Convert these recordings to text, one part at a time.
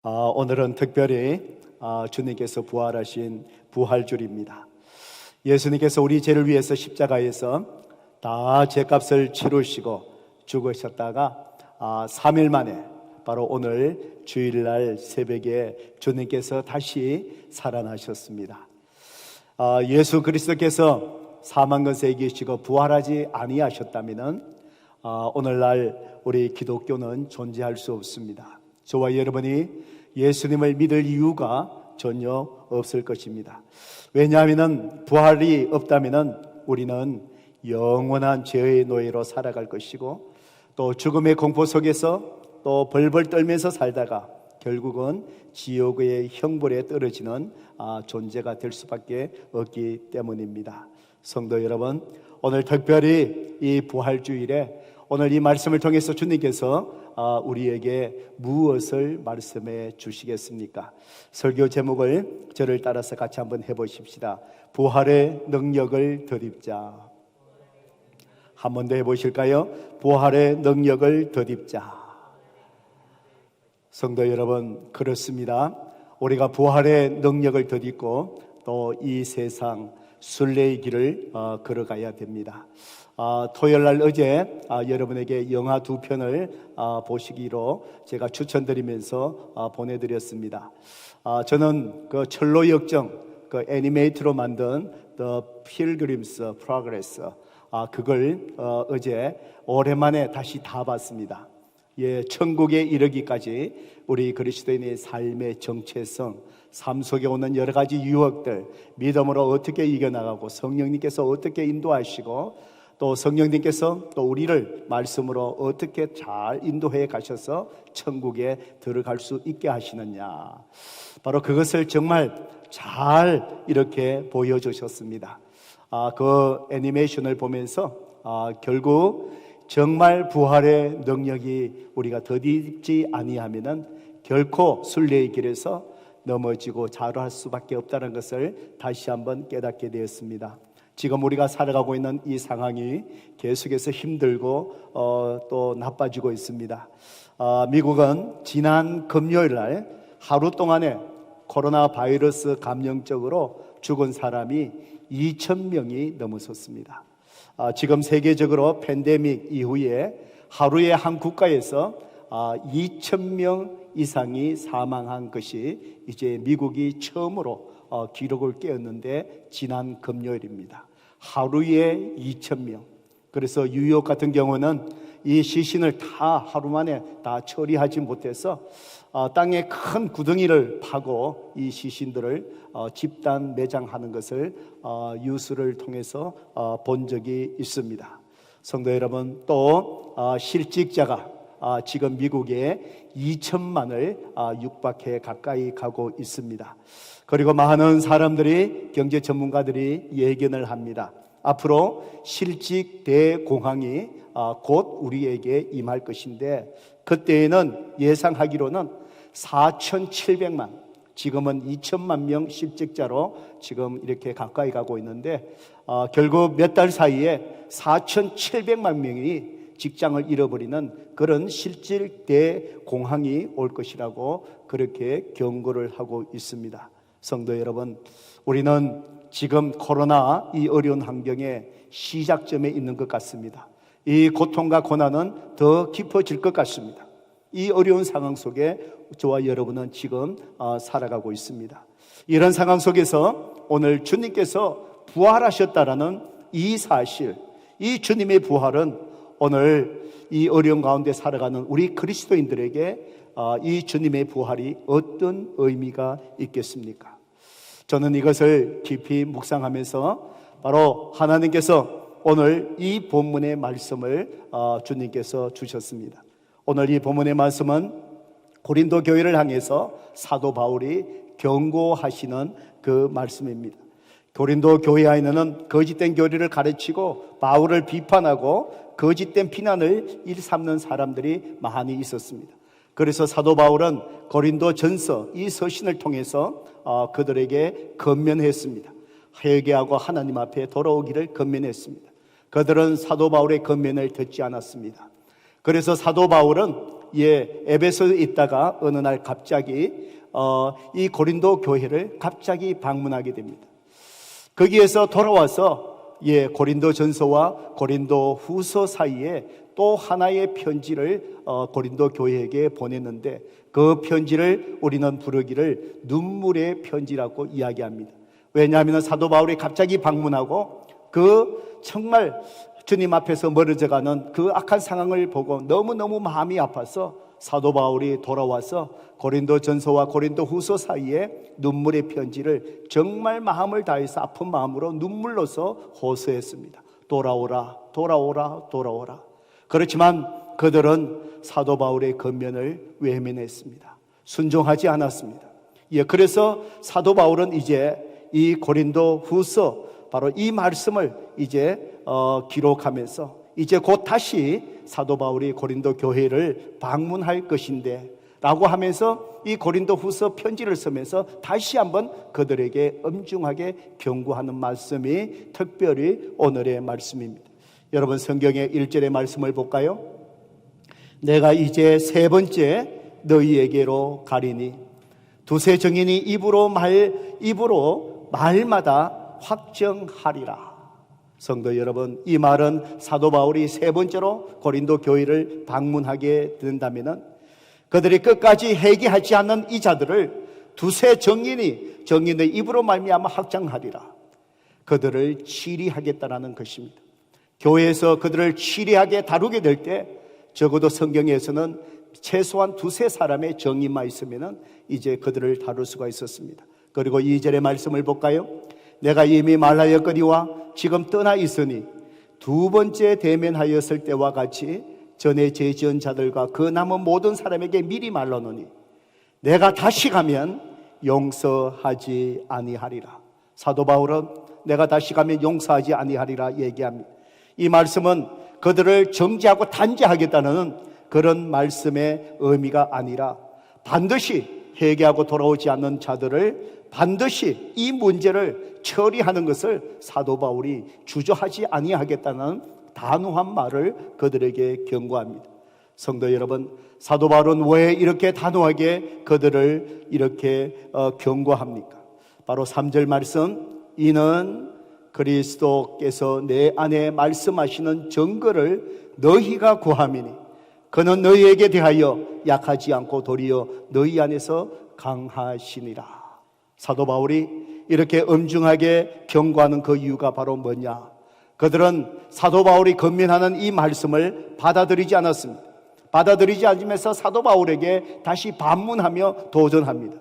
오늘은 특별히 주님께서 부활하신 부활주일입니다. 예수님께서 우리 죄를 위해서 십자가에서 다 죄값을 치르시고 죽으셨다가 3일 만에 바로 오늘 주일날 새벽에 주님께서 다시 살아나셨습니다. 예수 그리스도께서 사망 권세에 계시고 부활하지 아니하셨다면 오늘날 우리 기독교는 존재할 수 없습니다. 저와 여러분이 예수님을 믿을 이유가 전혀 없을 것입니다. 왜냐하면 부활이 없다면 우리는 영원한 죄의 노예로 살아갈 것이고 또 죽음의 공포 속에서 또 벌벌 떨면서 살다가 결국은 지옥의 형벌에 떨어지는 존재가 될 수밖에 없기 때문입니다. 성도 여러분, 오늘 특별히 이 부활주일에 오늘 이 말씀을 통해서 주님께서 우리에게 무엇을 말씀해 주시겠습니까? 설교 제목을 저를 따라서 같이 한번 해보십시다. 부활의 능력을 덧입자. 한 번 더 해보실까요? 부활의 능력을 덧입자. 성도 여러분, 그렇습니다. 우리가 부활의 능력을 덧입고 또 이 세상 순례의 길을 걸어가야 됩니다. 토요일날 어제 여러분에게 영화 2편을 보시기로 제가 추천드리면서 보내드렸습니다. 저는 그 철로 역정 그 애니메이트로 만든 The Pilgrim's Progress 그걸 어제 오랜만에 다시 다 봤습니다. 천국에 이르기까지 우리 그리스도인의 삶의 정체성, 삶 속에 오는 여러 가지 유혹들, 믿음으로 어떻게 이겨나가고 성령님께서 어떻게 인도하시고 또 성령님께서 또 우리를 말씀으로 어떻게 잘 인도해 가셔서 천국에 들어갈 수 있게 하시느냐, 바로 그것을 정말 잘 이렇게 보여주셨습니다. 그 애니메이션을 보면서 결국 정말 부활의 능력이 우리가 덧입지 아니하면은 결코 순례의 길에서 넘어지고 자로할 수밖에 없다는 것을 다시 한번 깨닫게 되었습니다. 지금 우리가 살아가고 있는 이 상황이 계속해서 힘들고 또 나빠지고 있습니다. 미국은 지난 금요일 날 하루 동안에 코로나 바이러스 감염적으로 죽은 사람이 2,000명이 넘어섰습니다. 지금 세계적으로 팬데믹 이후에 하루에 한 국가에서 2,000명 이상이 사망한 것이 이제 미국이 처음으로 기록을 깨었는데 지난 금요일입니다. 하루에 2,000명. 그래서 뉴욕 같은 경우는 이 시신을 다 하루 만에 다 처리하지 못해서 땅에 큰 구덩이를 파고 이 시신들을 집단 매장하는 것을 뉴스를 통해서 본 적이 있습니다. 성도 여러분, 또 실직자가 지금 미국에 2천만을 육박해 가까이 가고 있습니다. 그리고 많은 사람들이, 경제 전문가들이 예견을 합니다. 앞으로 실직 대공황이 곧 우리에게 임할 것인데, 그때에는 예상하기로는 4,700만, 지금은 2천만 명 실직자로 지금 이렇게 가까이 가고 있는데 결국 몇 달 사이에 4,700만 명이 직장을 잃어버리는 그런 실직 대공황이 올 것이라고 그렇게 경고를 하고 있습니다. 성도 여러분, 우리는 지금 코로나 이 어려운 환경의 시작점에 있는 것 같습니다. 이 고통과 고난은 더 깊어질 것 같습니다. 이 어려운 상황 속에 저와 여러분은 지금 살아가고 있습니다. 이런 상황 속에서 오늘 주님께서 부활하셨다라는 이 사실, 이 주님의 부활은 오늘 이 어려운 가운데 살아가는 우리 그리스도인들에게 이 주님의 부활이 어떤 의미가 있겠습니까? 저는 이것을 깊이 묵상하면서 바로 하나님께서 오늘 이 본문의 말씀을 주님께서 주셨습니다. 오늘 이 본문의 말씀은 고린도 교회를 향해서 사도 바울이 경고하시는 그 말씀입니다. 고린도 교회 안에는 거짓된 교리를 가르치고 바울을 비판하고 거짓된 비난을 일삼는 사람들이 많이 있었습니다. 그래서 사도 바울은 고린도 전서 이 서신을 통해서 그들에게 권면했습니다. 회개하고 하나님 앞에 돌아오기를 권면했습니다. 그들은 사도 바울의 권면을 듣지 않았습니다. 그래서 사도 바울은 에베소에 있다가 어느 날 갑자기 이 고린도 교회를 갑자기 방문하게 됩니다. 거기에서 돌아와서 고린도 전서와 고린도 후서 사이에 또 하나의 편지를 고린도 교회에게 보냈는데, 그 편지를 우리는 부르기를 눈물의 편지라고 이야기합니다. 왜냐하면 사도 바울이 갑자기 방문하고 정말 주님 앞에서 멀어져가는 그 악한 상황을 보고 너무너무 마음이 아파서 사도 바울이 돌아와서 고린도 전서와 고린도 후서 사이에 눈물의 편지를 정말 마음을 다해서 아픈 마음으로 눈물로서 호소했습니다. 돌아오라, 돌아오라, 돌아오라. 그렇지만 그들은 사도 바울의 권면을 외면했습니다. 순종하지 않았습니다. 그래서 사도 바울은 이제 이 고린도 후서, 바로 이 말씀을 이제 기록하면서 이제 곧 다시 사도 바울이 고린도 교회를 방문할 것인데 라고 하면서 이 고린도 후서 편지를 쓰면서 다시 한번 그들에게 엄중하게 경고하는 말씀이 특별히 오늘의 말씀입니다. 여러분, 성경의 1절의 말씀을 볼까요? 내가 이제 세 번째 너희에게로 가리니 두세 증인이 입으로 말마다 확정하리라. 성도 여러분, 이 말은 사도 바울이 세 번째로 고린도 교회를 방문하게 된다면 그들이 끝까지 회개하지 않는 이 자들을 두세 정인의 입으로 말미암아 확정하리라. 그들을 치리하겠다라는 것입니다. 교회에서 그들을 치리하게 다루게 될 때 적어도 성경에서는 최소한 두세 사람의 정인만 있으면 이제 그들을 다룰 수가 있었습니다. 그리고 2절의 말씀을 볼까요? 내가 이미 말하였거니와 지금 떠나 있으니 두 번째 대면하였을 때와 같이 전에 죄 지은 자들과 그 남은 모든 사람에게 미리 말하노니 내가 다시 가면 용서하지 아니하리라. 사도 바울은 내가 다시 가면 용서하지 아니하리라 얘기합니다. 이 말씀은 그들을 정죄하고 단죄하겠다는 그런 말씀의 의미가 아니라 반드시 회개하고 돌아오지 않는 자들을 반드시 이 문제를 처리하는 것을 사도 바울이 주저하지 아니하겠다는 단호한 말을 그들에게 경고합니다. 성도 여러분, 사도 바울은 왜 이렇게 단호하게 그들을 이렇게 경고합니까? 바로 3절 말씀, 이는 그리스도께서 내 안에 말씀하시는 증거를 너희가 구함이니 그는 너희에게 대하여 약하지 않고 도리어 너희 안에서 강하시니라. 사도 바울이 이렇게 엄중하게 경고하는 그 이유가 바로 뭐냐? 그들은 사도 바울이 권면하는 이 말씀을 받아들이지 않았습니다. 받아들이지 않으면서 사도 바울에게 다시 반문하며 도전합니다.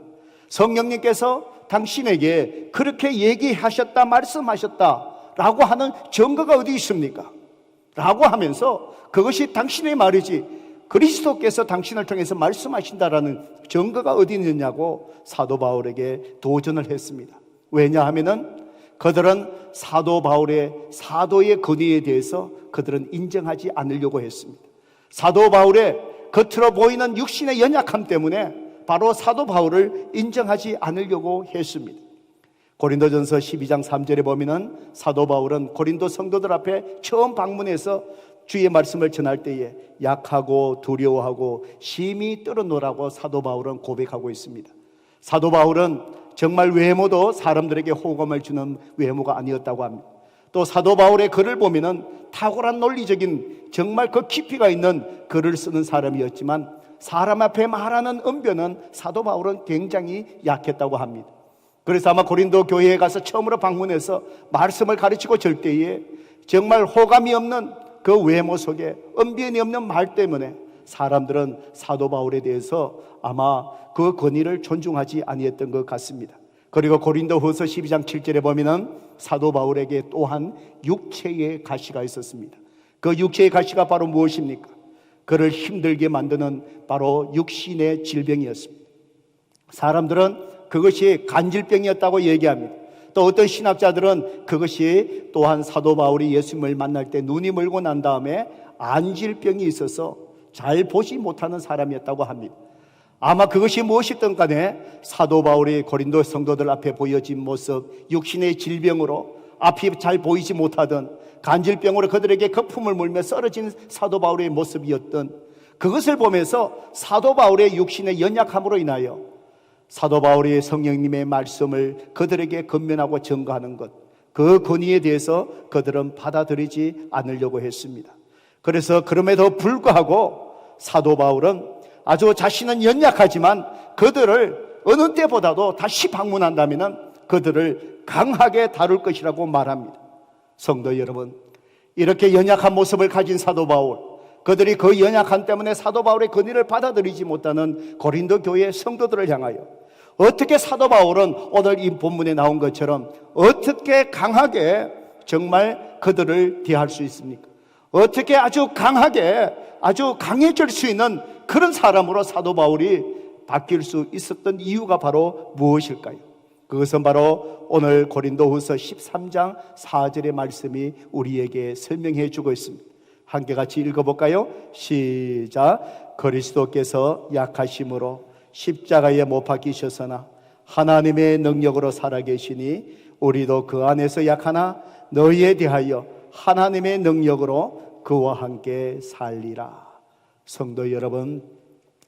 성령님께서 당신에게 그렇게 얘기하셨다, 말씀하셨다 라고 하는 증거가 어디 있습니까? 라고 하면서 그것이 당신의 말이지 그리스도께서 당신을 통해서 말씀하신다라는 증거가 어디 있느냐고 사도 바울에게 도전을 했습니다. 왜냐하면은 그들은 사도 바울의 사도의 권위에 대해서 그들은 인정하지 않으려고 했습니다. 사도 바울의 겉으로 보이는 육신의 연약함 때문에 바로 사도 바울을 인정하지 않으려고 했습니다. 고린도전서 12장 3절에 보면은 사도 바울은 고린도 성도들 앞에 처음 방문해서 주의 말씀을 전할 때에 약하고 두려워하고 심히 떨어노라고 사도 바울은 고백하고 있습니다. 사도 바울은 정말 외모도 사람들에게 호감을 주는 외모가 아니었다고 합니다. 또 사도 바울의 글을 보면은 탁월한 논리적인 정말 그 깊이가 있는 글을 쓰는 사람이었지만 사람 앞에 말하는 언변은 사도 바울은 굉장히 약했다고 합니다. 그래서 아마 고린도 교회에 가서 처음으로 방문해서 말씀을 가르치고 절 때에 정말 호감이 없는 그 외모 속에 언변이 없는 말 때문에 사람들은 사도 바울에 대해서 아마 그 권위를 존중하지 아니했던 것 같습니다. 그리고 고린도후서 12장 7절에 보면은 사도 바울에게 또한 육체의 가시가 있었습니다. 그 육체의 가시가 바로 무엇입니까? 그를 힘들게 만드는 바로 육신의 질병이었습니다. 사람들은 그것이 간질병이었다고 얘기합니다. 또 어떤 신학자들은 그것이 또한 사도 바울이 예수님을 만날 때 눈이 멀고 난 다음에 안질병이 있어서 잘 보지 못하는 사람이었다고 합니다. 아마 그것이 무엇이든 간에 사도 바울이 고린도 성도들 앞에 보여진 모습, 육신의 질병으로 앞이 잘 보이지 못하던 간질병으로 그들에게 거품을 물며 쓰러진 사도 바울의 모습이었던 그것을 보면서 사도 바울의 육신의 연약함으로 인하여 사도 바울이 성령님의 말씀을 그들에게 권면하고 증거하는 것, 그 권위에 대해서 그들은 받아들이지 않으려고 했습니다. 그래서 그럼에도 불구하고 사도 바울은 아주 자신은 연약하지만 그들을 어느 때보다도 다시 방문한다면 그들을 강하게 다룰 것이라고 말합니다. 성도 여러분, 이렇게 연약한 모습을 가진 사도 바울, 그들이 그 연약함 때문에 사도 바울의 권위를 받아들이지 못하는 고린도 교회 성도들을 향하여 어떻게 사도 바울은 오늘 이 본문에 나온 것처럼 어떻게 강하게 정말 그들을 대할 수 있습니까? 어떻게 아주 강하게 아주 강해질 수 있는 그런 사람으로 사도 바울이 바뀔 수 있었던 이유가 바로 무엇일까요? 그것은 바로 오늘 고린도후서 13장 4절의 말씀이 우리에게 설명해 주고 있습니다. 함께 같이 읽어볼까요? 시작. 그리스도께서 약하심으로 십자가에 못 박히셨으나 하나님의 능력으로 살아계시니 우리도 그 안에서 약하나 너희에 대하여 하나님의 능력으로 그와 함께 살리라. 성도 여러분,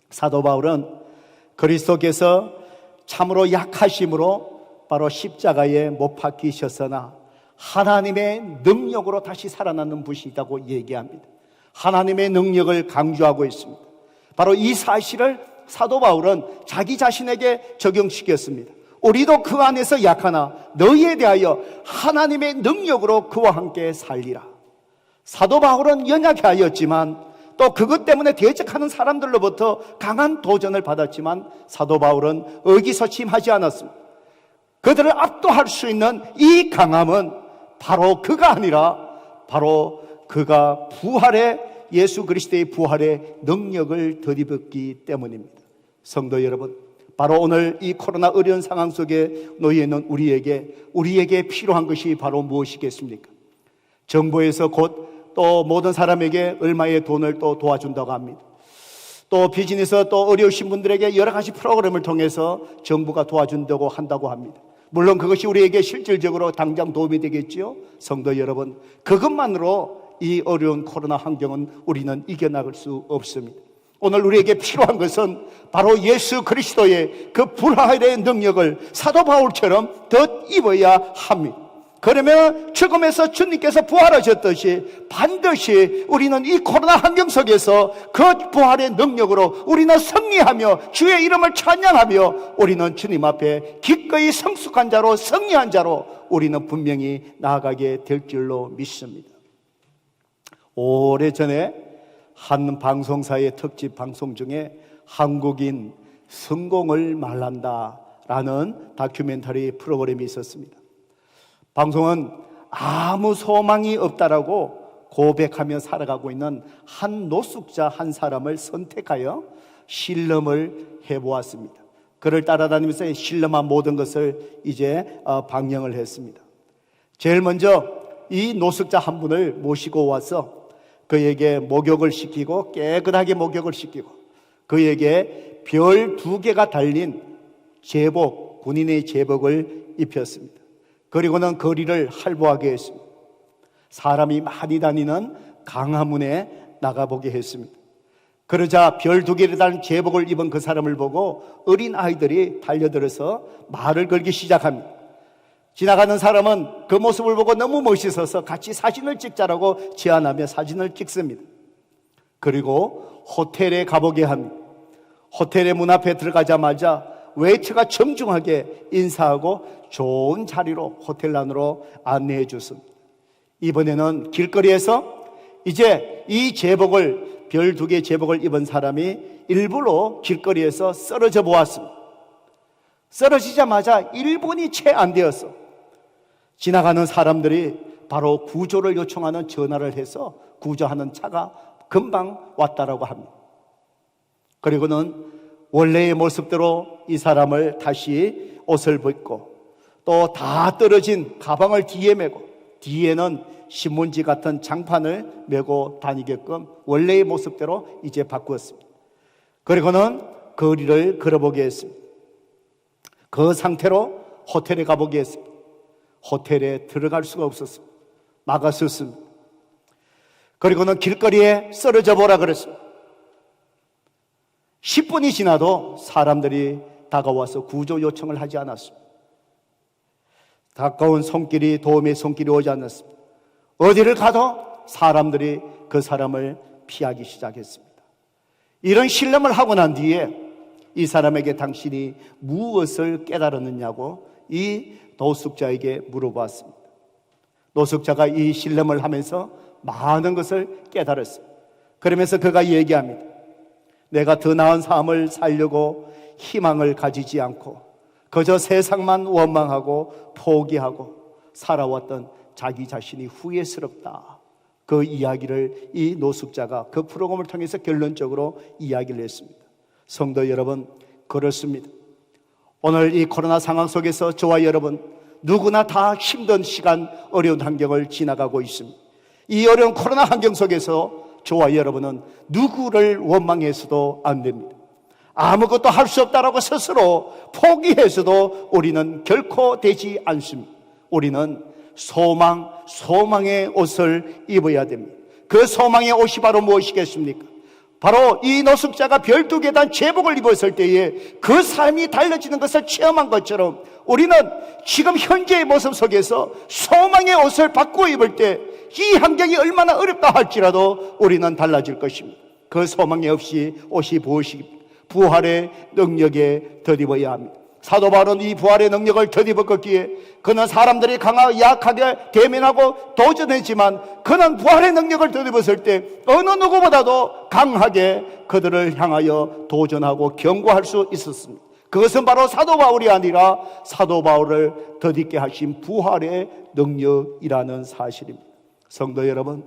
사도 바울은 그리스도께서 참으로 약하심으로 바로 십자가에 못 박히셨으나 하나님의 능력으로 다시 살아나는 분이시다고 얘기합니다. 하나님의 능력을 강조하고 있습니다. 바로 이 사실을 사도 바울은 자기 자신에게 적용시켰습니다. 우리도 그 안에서 약하나 너희에 대하여 하나님의 능력으로 그와 함께 살리라. 사도 바울은 연약해 하였지만 또 그것 때문에 대적하는 사람들로부터 강한 도전을 받았지만 사도 바울은 의기소침하지 않았습니다. 그들을 압도할 수 있는 이 강함은 바로 그가 아니라 바로 그가 예수 그리스도의 부활의 능력을 덧입었기 때문입니다. 성도 여러분, 바로 오늘 이 코로나 어려운 상황 속에 놓여 있는 우리에게 필요한 것이 바로 무엇이겠습니까? 정부에서 곧 또 모든 사람에게 얼마의 돈을 또 도와준다고 합니다. 또 비즈니스 또 어려우신 분들에게 여러 가지 프로그램을 통해서 정부가 도와준다고 한다고 합니다. 물론 그것이 우리에게 실질적으로 당장 도움이 되겠지요. 성도 여러분, 그것만으로 이 어려운 코로나 환경은 우리는 이겨나갈 수 없습니다. 오늘 우리에게 필요한 것은 바로 예수 그리스도의 그 부활의 능력을 사도 바울처럼 덧입어야 합니다. 그러면 죽음에서 주님께서 부활하셨듯이 반드시 우리는 이 코로나 환경 속에서 그 부활의 능력으로 우리는 승리하며 주의 이름을 찬양하며 우리는 주님 앞에 기꺼이 성숙한 자로 승리한 자로 우리는 분명히 나아가게 될 줄로 믿습니다. 오래전에 한 방송사의 특집 방송 중에 한국인 성공을 말한다 라는 다큐멘터리 프로그램이 있었습니다. 방송은 아무 소망이 없다라고 고백하며 살아가고 있는 한 노숙자 한 사람을 선택하여 실험을 해보았습니다. 그를 따라다니면서 실험한 모든 것을 이제 방영을 했습니다. 제일 먼저 이 노숙자 한 분을 모시고 와서 그에게 목욕을 시키고 깨끗하게 목욕을 시키고 그에게 별 2개가 달린 제복, 군인의 제복을 입혔습니다. 그리고는 거리를 활보하게 했습니다. 사람이 많이 다니는 강화문에 나가보게 했습니다. 그러자 별 2개를 달린 제복을 입은 그 사람을 보고 어린 아이들이 달려들어서 말을 걸기 시작합니다. 지나가는 사람은 그 모습을 보고 너무 멋있어서 같이 사진을 찍자라고 제안하며 사진을 찍습니다. 그리고 호텔에 가보게 합니다. 호텔의 문 앞에 들어가자마자 웨이터가 정중하게 인사하고 좋은 자리로 호텔 안으로 안내해 줬습니다. 이번에는 길거리에서 이제 이 제복을 별 2개 제복을 입은 사람이 일부러 길거리에서 쓰러져 보았습니다. 쓰러지자마자 1분이 채 안 되었어. 지나가는 사람들이 바로 구조를 요청하는 전화를 해서 구조하는 차가 금방 왔다라고 합니다. 그리고는 원래의 모습대로 이 사람을 다시 옷을 벗고 또 다 떨어진 가방을 뒤에 메고 뒤에는 신문지 같은 장판을 메고 다니게끔 원래의 모습대로 이제 바꾸었습니다. 그리고는 거리를 걸어보게 했습니다. 그 상태로 호텔에 가보게 했습니다. 호텔에 들어갈 수가 없었습니다. 막았었습니다. 그리고는 길거리에 쓰러져 보라 그랬습니다. 10분이 지나도 사람들이 다가와서 구조 요청을 하지 않았습니다. 가까운 손길이, 도움의 손길이 오지 않았습니다. 어디를 가도 사람들이 그 사람을 피하기 시작했습니다. 이런 신뢰를 하고 난 뒤에 이 사람에게 당신이 무엇을 깨달았느냐고 이 노숙자에게 물어봤습니다. 노숙자가 이 신뢰를 하면서 많은 것을 깨달았어요. 그러면서 그가 얘기합니다. 내가 더 나은 삶을 살려고 희망을 가지지 않고 그저 세상만 원망하고 포기하고 살아왔던 자기 자신이 후회스럽다. 그 이야기를 이 노숙자가 그 프로그램을 통해서 결론적으로 이야기를 했습니다. 성도 여러분, 그렇습니다. 오늘 이 코로나 상황 속에서 저와 여러분 누구나 다 힘든 시간, 어려운 환경을 지나가고 있습니다. 이 어려운 코로나 환경 속에서 저와 여러분은 누구를 원망해서도 안 됩니다. 아무것도 할 수 없다라고 스스로 포기해서도 우리는 결코 되지 않습니다. 우리는 소망의 옷을 입어야 됩니다. 그 소망의 옷이 바로 무엇이겠습니까? 바로 이 노숙자가 12계단 제복을 입었을 때에 그 삶이 달라지는 것을 체험한 것처럼 우리는 지금 현재의 모습 속에서 소망의 옷을 바꾸어 입을 때 이 환경이 얼마나 어렵다 할지라도 우리는 달라질 것입니다. 그 소망이 없이 옷이 무엇입니까? 부활의 능력에 덧입어야 합니다. 사도 바울은 이 부활의 능력을 덧입었기에 그는 사람들이 약하게 대면하고 도전했지만 그는 부활의 능력을 덧입었을 때 어느 누구보다도 강하게 그들을 향하여 도전하고 경고할 수 있었습니다. 그것은 바로 사도 바울이 아니라 사도 바울을 덧입게 하신 부활의 능력이라는 사실입니다. 성도 여러분,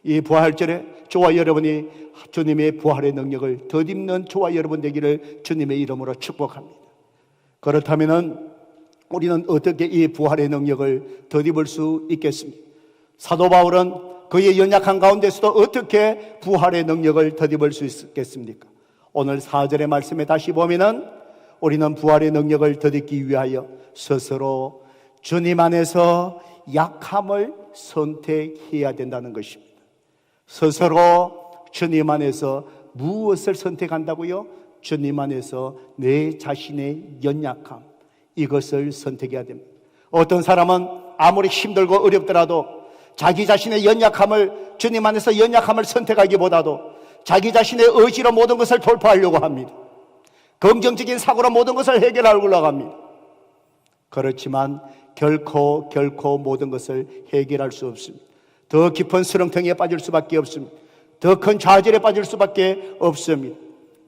이 부활절에 저와 여러분이 주님의 부활의 능력을 덧입는 저와 여러분 되기를 주님의 이름으로 축복합니다. 그렇다면 우리는 어떻게 이 부활의 능력을 덧입을 수 있겠습니까? 사도 바울은 그의 연약한 가운데서도 어떻게 부활의 능력을 덧입을 수 있겠습니까? 오늘 4절의 말씀에 다시 보면은 우리는 부활의 능력을 덧입기 위하여 스스로 주님 안에서 약함을 선택해야 된다는 것입니다. 스스로 주님 안에서 무엇을 선택한다고요? 주님 안에서 내 자신의 연약함, 이것을 선택해야 됩니다. 어떤 사람은 아무리 힘들고 어렵더라도 자기 자신의 연약함을, 주님 안에서 연약함을 선택하기보다도 자기 자신의 의지로 모든 것을 돌파하려고 합니다. 긍정적인 사고로 모든 것을 해결하려고 합니다. 그렇지만 결코 모든 것을 해결할 수 없습니다. 더 깊은 수렁텅이에 빠질 수밖에 없습니다. 더 큰 좌절에 빠질 수밖에 없습니다.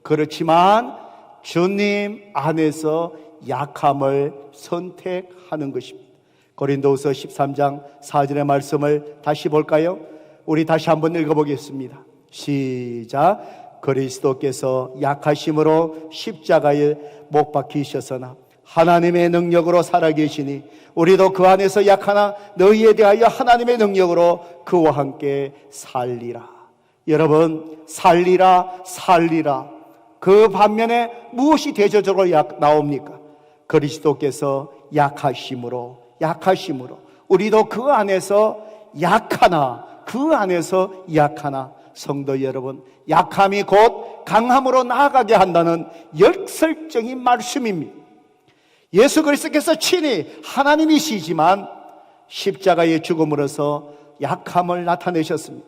그렇지만 주님 안에서 약함을 선택하는 것입니다. 고린도후서 13장 4절의 말씀을 다시 볼까요? 우리 다시 한번 읽어보겠습니다. 시작. 그리스도께서 약하심으로 십자가에 못 박히셨으나 하나님의 능력으로 살아계시니 우리도 그 안에서 약하나 너희에 대하여 하나님의 능력으로 그와 함께 살리라. 여러분, 살리라. 그 반면에 무엇이 대조적으로 나옵니까? 그리스도께서 약하심으로 우리도 그 안에서 약하나 성도 여러분, 약함이 곧 강함으로 나아가게 한다는 역설적인 말씀입니다. 예수 그리스도께서 친히 하나님이시지만 십자가의 죽음으로써 약함을 나타내셨습니다.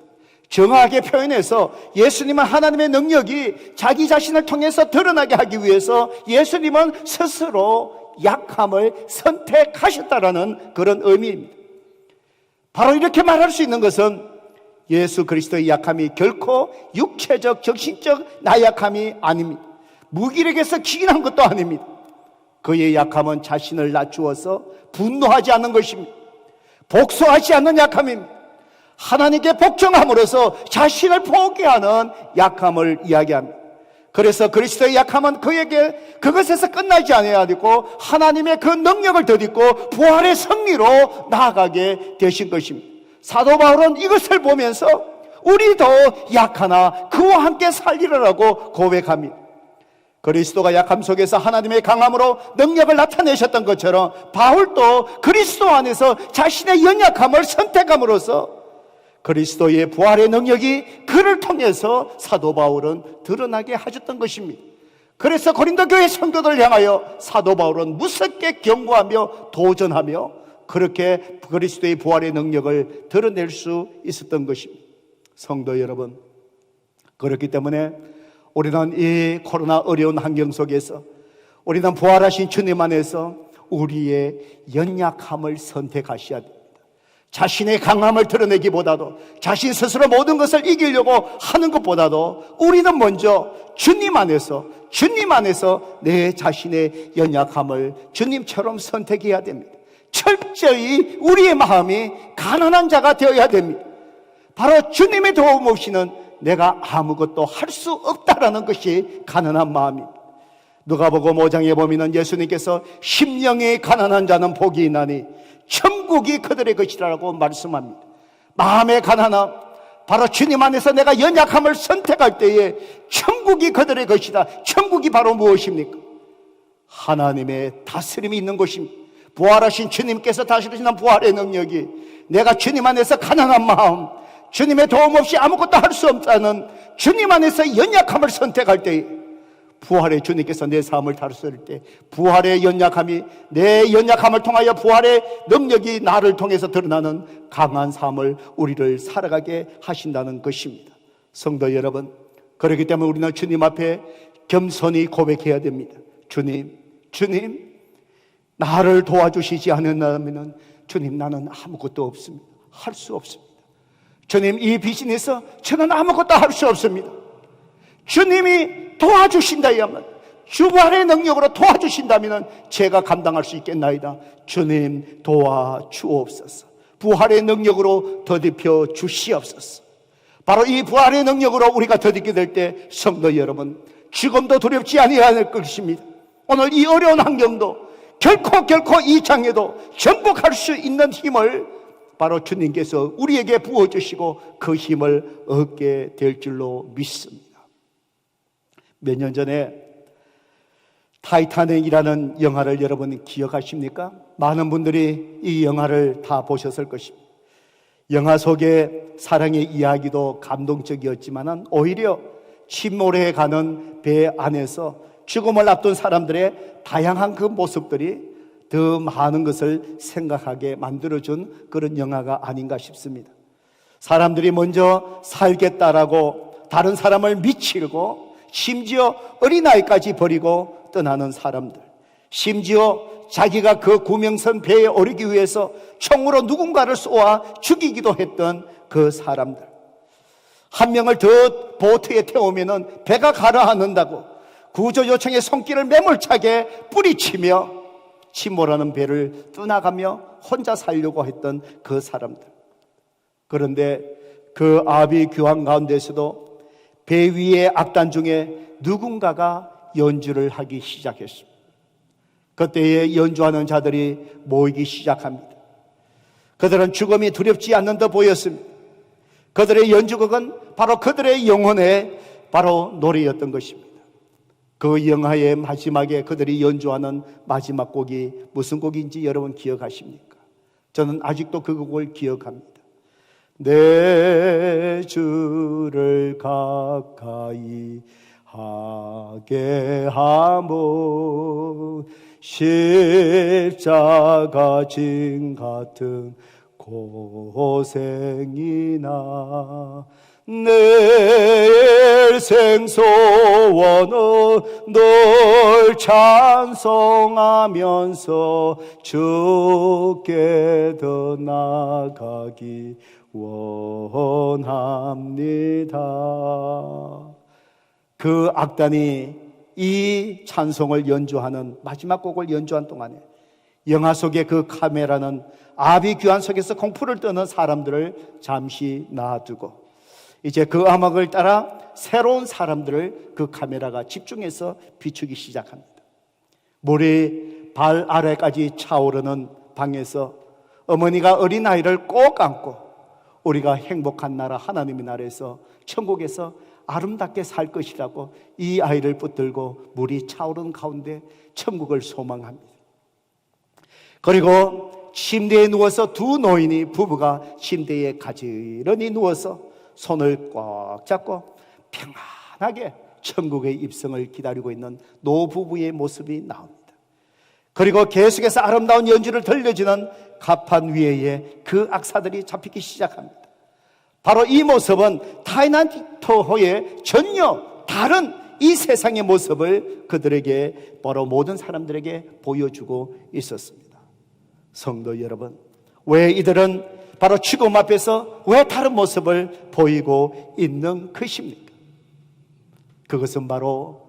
정확하게 표현해서 예수님은 하나님의 능력이 자기 자신을 통해서 드러나게 하기 위해서 예수님은 스스로 약함을 선택하셨다라는 그런 의미입니다. 바로 이렇게 말할 수 있는 것은 예수 그리스도의 약함이 결코 육체적, 정신적 나약함이 아닙니다. 무기력해서 기인한 것도 아닙니다. 그의 약함은 자신을 낮추어서 분노하지 않는 것입니다. 복수하지 않는 약함입니다. 하나님께 복종함으로써 자신을 포기하는 약함을 이야기합니다. 그래서 그리스도의 약함은 그에게 그것에서 끝나지 않아야 되고 하나님의 그 능력을 덧입고 부활의 승리로 나아가게 되신 것입니다. 사도 바울은 이것을 보면서 우리도 약하나 그와 함께 살리라라고 고백합니다. 그리스도가 약함 속에서 하나님의 강함으로 능력을 나타내셨던 것처럼 바울도 그리스도 안에서 자신의 연약함을 선택함으로써 그리스도의 부활의 능력이 그를 통해서 사도 바울은 드러나게 하셨던 것입니다. 그래서 고린도 교회 성도들을 향하여 사도 바울은 무섭게 경고하며 도전하며 그렇게 그리스도의 부활의 능력을 드러낼 수 있었던 것입니다. 성도 여러분, 그렇기 때문에 우리는 이 코로나 어려운 환경 속에서 우리는 부활하신 주님 안에서 우리의 연약함을 선택하셔야 됩니다. 자신의 강함을 드러내기보다도 자신 스스로 모든 것을 이기려고 하는 것보다도 우리는 먼저 주님 안에서 내 자신의 연약함을 주님처럼 선택해야 됩니다. 철저히 우리의 마음이 가난한 자가 되어야 됩니다. 바로 주님의 도움 없이는 내가 아무것도 할 수 없다라는 것이 가난한 마음입니다. 누가복음 5장에 보면 예수님께서 심령이 가난한 자는 복이 있나니 천국이 그들의 것이라고 말씀합니다. 마음의 가난함, 바로 주님 안에서 내가 연약함을 선택할 때에 천국이 그들의 것이다. 천국이 바로 무엇입니까? 하나님의 다스림이 있는 곳입니다. 부활하신 주님께서 다스리시는 부활의 능력이 내가 주님 안에서 가난한 마음, 주님의 도움 없이 아무것도 할 수 없다는 주님 안에서 연약함을 선택할 때 부활의 주님께서 내 삶을 다루실 때 부활의 연약함이 내 연약함을 통하여 부활의 능력이 나를 통해서 드러나는 강한 삶을 우리를 살아가게 하신다는 것입니다. 성도 여러분, 그렇기 때문에 우리는 주님 앞에 겸손히 고백해야 됩니다. 주님, 나를 도와주시지 않는다면 주님, 나는 아무것도 없습니다. 할 수 없습니다. 주님, 이 비즈니스 저는 아무것도 할 수 없습니다. 주님이 도와주신다면, 주부활의 능력으로 도와주신다면 제가 감당할 수 있겠나이다. 주님 도와주옵소서. 부활의 능력으로 더딥혀 주시옵소서. 바로 이 부활의 능력으로 우리가 더딥게 될 때 성도 여러분, 죽음도 두렵지 아니할 것입니다. 오늘 이 어려운 환경도 결코 이 장애도 정복할 수 있는 힘을 바로 주님께서 우리에게 부어주시고 그 힘을 얻게 될 줄로 믿습니다. 몇 년 전에 타이타닉이라는 영화를 여러분 기억하십니까? 많은 분들이 이 영화를 다 보셨을 것입니다. 영화 속의 사랑의 이야기도 감동적이었지만 오히려 침몰해 가는 배 안에서 죽음을 앞둔 사람들의 다양한 그 모습들이 더 많은 것을 생각하게 만들어준 그런 영화가 아닌가 싶습니다. 사람들이 먼저 살겠다라고 다른 사람을 미치고 심지어 어린아이까지 버리고 떠나는 사람들, 심지어 자기가 그 구명선 배에 오르기 위해서 총으로 누군가를 쏘아 죽이기도 했던 그 사람들, 한 명을 더 보트에 태우면 배가 가라앉는다고 구조 요청의 손길을 매몰차게 뿌리치며 침몰하는 배를 떠나가며 혼자 살려고 했던 그 사람들. 그런데 그 아비 규환 가운데서도 배 위의 악단 중에 누군가가 연주를 하기 시작했습니다. 그때에 연주하는 자들이 모이기 시작합니다. 그들은 죽음이 두렵지 않는 듯 보였습니다. 그들의 연주곡은 바로 그들의 영혼의 바로 노래였던 것입니다. 그 영화의 마지막에 그들이 연주하는 마지막 곡이 무슨 곡인지 여러분 기억하십니까? 저는 아직도 그 곡을 기억합니다. 내 주를 가까이 하게 하모 십자가 진 같은 고생이나 내 일생 소원은 널 찬송하면서 주께 더 나아가기 원합니다. 그 악단이 이 찬송을 연주하는 마지막 곡을 연주한 동안에 영화 속의 그 카메라는 아비 규환 속에서 공포를 떠는 사람들을 잠시 놔두고 이제 그 음악을 따라 새로운 사람들을 그 카메라가 집중해서 비추기 시작합니다. 물이 발 아래까지 차오르는 방에서 어머니가 어린아이를 꼭 안고 우리가 행복한 나라 하나님의 나라에서 천국에서 아름답게 살 것이라고 이 아이를 붙들고 물이 차오르는 가운데 천국을 소망합니다. 그리고 침대에 누워서 두 노인이 부부가 침대에 가지런히 누워서 손을 꽉 잡고 평안하게 천국의 입성을 기다리고 있는 노부부의 모습이 나옵니다. 그리고 계속해서 아름다운 연주를 들려주는 가판 위에 그 악사들이 잡히기 시작합니다. 바로 이 모습은 타이난티토호의 전혀 다른 이 세상의 모습을 그들에게, 바로 모든 사람들에게 보여주고 있었습니다. 성도 여러분, 왜 이들은 바로 죽음 앞에서 왜 다른 모습을 보이고 있는 것입니까? 그것은 바로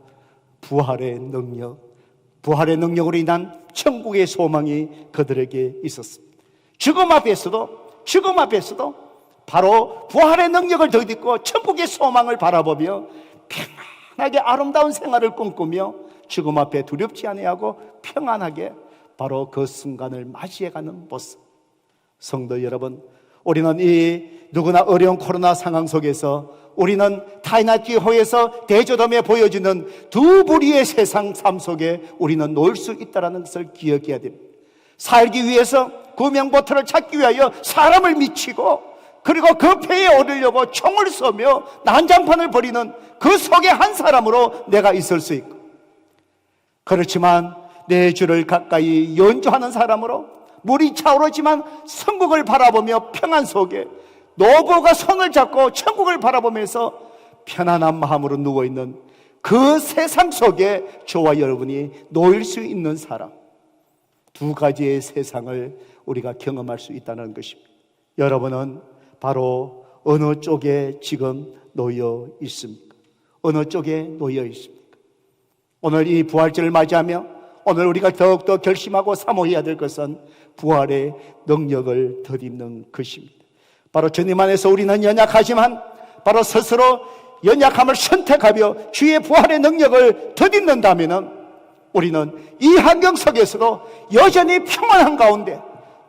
부활의 능력으로 인한 천국의 소망이 그들에게 있었습니다. 죽음 앞에서도 바로 부활의 능력을 덧입고 천국의 소망을 바라보며 평안하게 아름다운 생활을 꿈꾸며 죽음 앞에 두렵지 아니하고 평안하게 바로 그 순간을 맞이해가는 모습. 성도 여러분, 우리는 이 누구나 어려운 코로나 상황 속에서 우리는 타이난티호에서 대저덤에 보여주는 두 부류의 세상 삶 속에 우리는 놓을 수 있다는 것을 기억해야 됩니다. 살기 위해서 구명보트를 찾기 위하여 사람을 미치고, 그리고 그 배에 오르려고 총을 쏘며 난장판을 벌이는 그 속에 한 사람으로 내가 있을 수 있고, 그렇지만 내 주를 가까이 연주하는 사람으로 물이 차오르지만 천국을 바라보며 평안 속에 노부가 손을 잡고 천국을 바라보면서 편안한 마음으로 누워있는 그 세상 속에 저와 여러분이 놓일 수 있는 사람, 두 가지의 세상을 우리가 경험할 수 있다는 것입니다. 여러분은 바로 어느 쪽에 지금 놓여 있습니까? 어느 쪽에 놓여 있습니까? 오늘 이 부활절을 맞이하며 오늘 우리가 더욱더 결심하고 사모해야 될 것은 부활의 능력을 덧입는 것입니다. 바로 주님 안에서 우리는 연약하지만 바로 스스로 연약함을 선택하며 주의 부활의 능력을 덧입는다면 우리는 이 환경 속에서도 여전히 평안한 가운데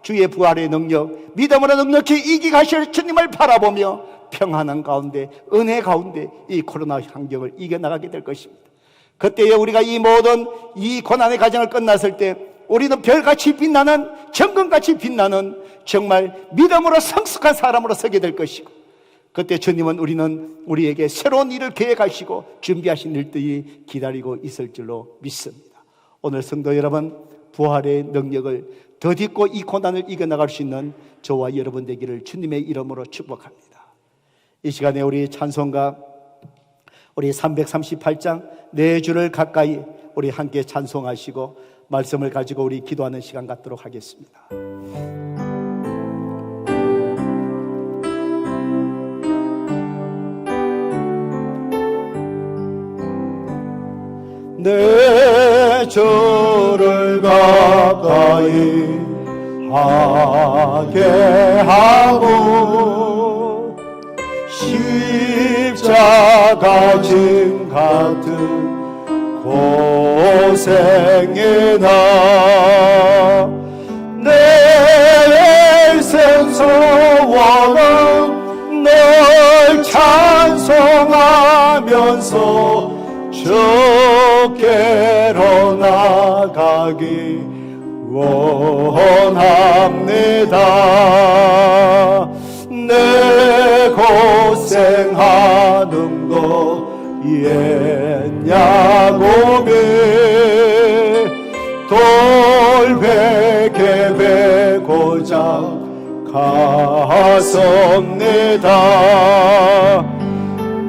주의 부활의 능력, 믿음으로 넉넉히 이기가실 주님을 바라보며 평안한 가운데, 은혜 가운데 이 코로나 환경을 이겨나가게 될 것입니다. 그때에 우리가 이 모든 이 고난의 과정을 끝났을 때 우리는 별같이 빛나는, 정금같이 빛나는 정말 믿음으로 성숙한 사람으로 서게 될 것이고, 그때 주님은 우리에게 새로운 일을 계획하시고 준비하신 일들이 기다리고 있을 줄로 믿습니다. 오늘 성도 여러분, 부활의 능력을 덧입고 이 고난을 이겨나갈 수 있는 저와 여러분 되기를 주님의 이름으로 축복합니다. 이 시간에 우리 찬송가 우리 338장 내 주를 가까이 우리 함께 찬송하시고 말씀을 가지고 우리 기도하는 시간 갖도록 하겠습니다. 내 주를 가까이 하게 하고 십자가 짐 같은 고생에 나 내 일생 소원은 널 찬송하면서 주께로 나가기 원합니다. 내 고생하는 거 옛야곱이 돌베개 베고자 갔습니다.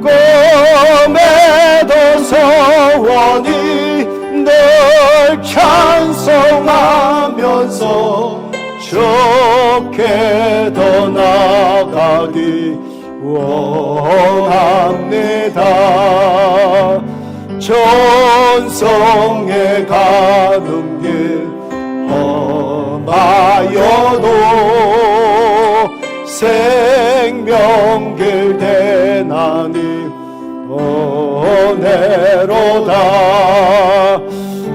꿈에도 소원이 널 찬송하면서 좋게 더 나가기 원합니다. 전성에 가는 길 험하여도 생명길 대나니 은혜로다.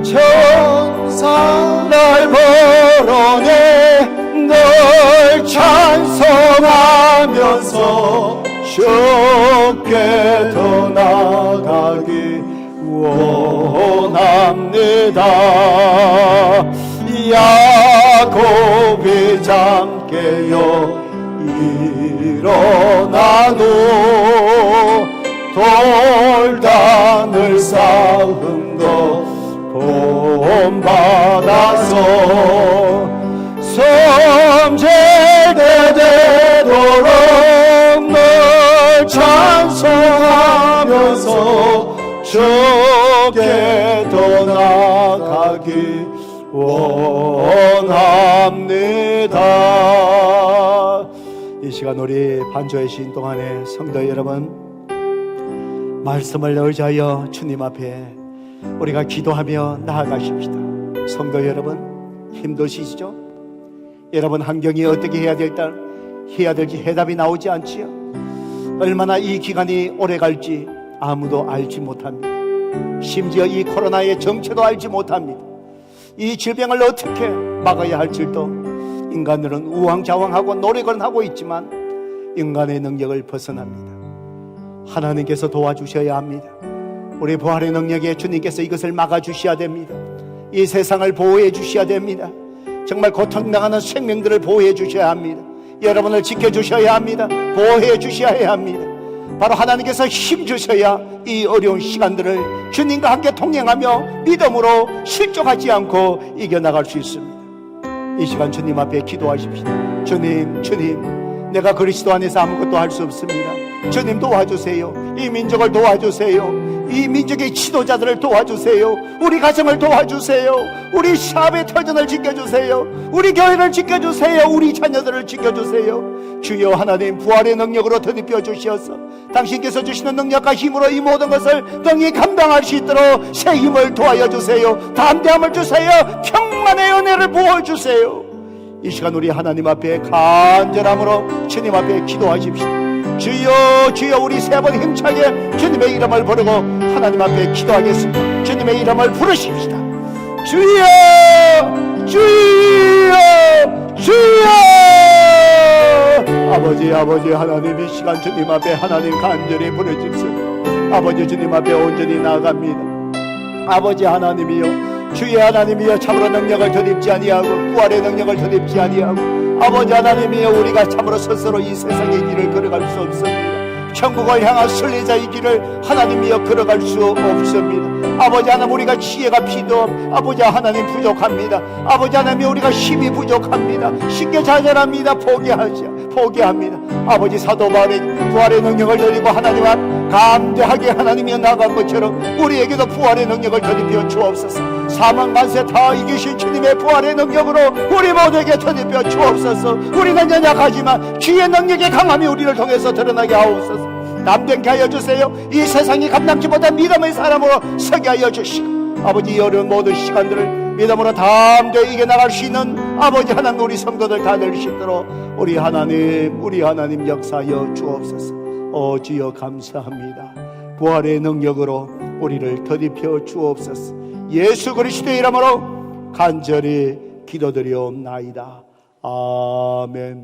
천사 날 벌어내 널 찬송하면서 주께 더 나가기 원합니다. 야곱이 잠깨어 일어나도 돌단을 쌓은 것 본받아서 성제되도록 널 찬송하면서 주께 더 나아가기 원합니다. 이 시간 우리 반주의 시인 동안에 성도 여러분, 말씀을 의지하여 주님 앞에 우리가 기도하며 나아가십시다. 성도 여러분, 힘드시죠? 여러분 환경이 어떻게 해야 될지 해답이 나오지 않지요? 얼마나 이 기간이 오래 갈지 아무도 알지 못합니다. 심지어 이 코로나의 정체도 알지 못합니다. 이 질병을 어떻게 막아야 할지도 인간들은 우왕좌왕하고 노력은 하고 있지만 인간의 능력을 벗어납니다. 하나님께서 도와주셔야 합니다. 우리 부활의 능력에 주님께서 이것을 막아주셔야 됩니다. 이 세상을 보호해 주셔야 됩니다. 정말 고통당하는 생명들을 보호해 주셔야 합니다. 여러분을 지켜주셔야 합니다. 보호해 주셔야 합니다. 바로 하나님께서 힘주셔야 이 어려운 시간들을 주님과 함께 동행하며 믿음으로 실족하지 않고 이겨나갈 수 있습니다. 이 시간 주님 앞에 기도하십시다. 주님, 내가 그리스도 안에서 아무것도 할 수 없습니다. 주님 도와주세요. 이 민족을 도와주세요. 이 민족의 지도자들을 도와주세요. 우리 가정을 도와주세요. 우리 샵의 터전을 지켜주세요. 우리 교회를 지켜주세요. 우리 자녀들을 지켜주세요. 주여 하나님, 부활의 능력으로 덧입혀 주시어서 당신께서 주시는 능력과 힘으로 이 모든 것을 능히 감당할 수 있도록 새 힘을 도와여 주세요. 담대함을 주세요. 평만의 은혜를 부어주세요. 이 시간 우리 하나님 앞에 간절함으로 주님 앞에 기도하십시다. 주여 우리 세 번 힘차게 주님의 이름을 부르고 하나님 앞에 기도하겠습니다. 주님의 이름을 부르십시다. 주여 아버지 하나님, 이 시간 주님 앞에 하나님 간절히 부르십시오. 아버지 주님 앞에 온전히 나아갑니다. 아버지 하나님이여, 주의 하나님이여, 참으로 능력을 덧입지 아니하고 부활의 능력을 덧입지 아니하고 아버지 하나님이여, 우리가 참으로 스스로 이 세상의 길을 걸어갈 수 없습니다. 천국을 향한 순례자의 길을 하나님이여 걸어갈 수 없습니다. 아버지 하나님, 우리가 지혜가 필요, 아버지 하나님 부족합니다. 아버지 하나님, 우리가 힘이 부족합니다. 쉽게 좌절합니다. 포기합니다. 아버지 사도 바울의 부활의 능력을 드리고 하나님 앞 감대하게 하나님이 나간 것처럼 우리에게도 부활의 능력을 덧입혀 주옵소서. 사망 만세 다 이기신 주님의 부활의 능력으로 우리 모두에게 덧입혀 주옵소서. 우리는 연약하지만 주의 능력의 강함이 우리를 통해서 드러나게 하옵소서. 남되게 하여 주세요. 이 세상이 감당치 못한 믿음의 사람으로 서게 하여 주시고 아버지, 이 어려운 모든 시간들을 믿음으로 담대히 이겨나갈 수 있는 아버지 하나님, 우리 성도들 다 될 수 있도록 우리 하나님 역사하여 주옵소서. 주여 감사합니다. 부활의 능력으로 우리를 덧입혀 주옵소서. 예수 그리스도의 이름으로 간절히 기도드리옵나이다. 아멘.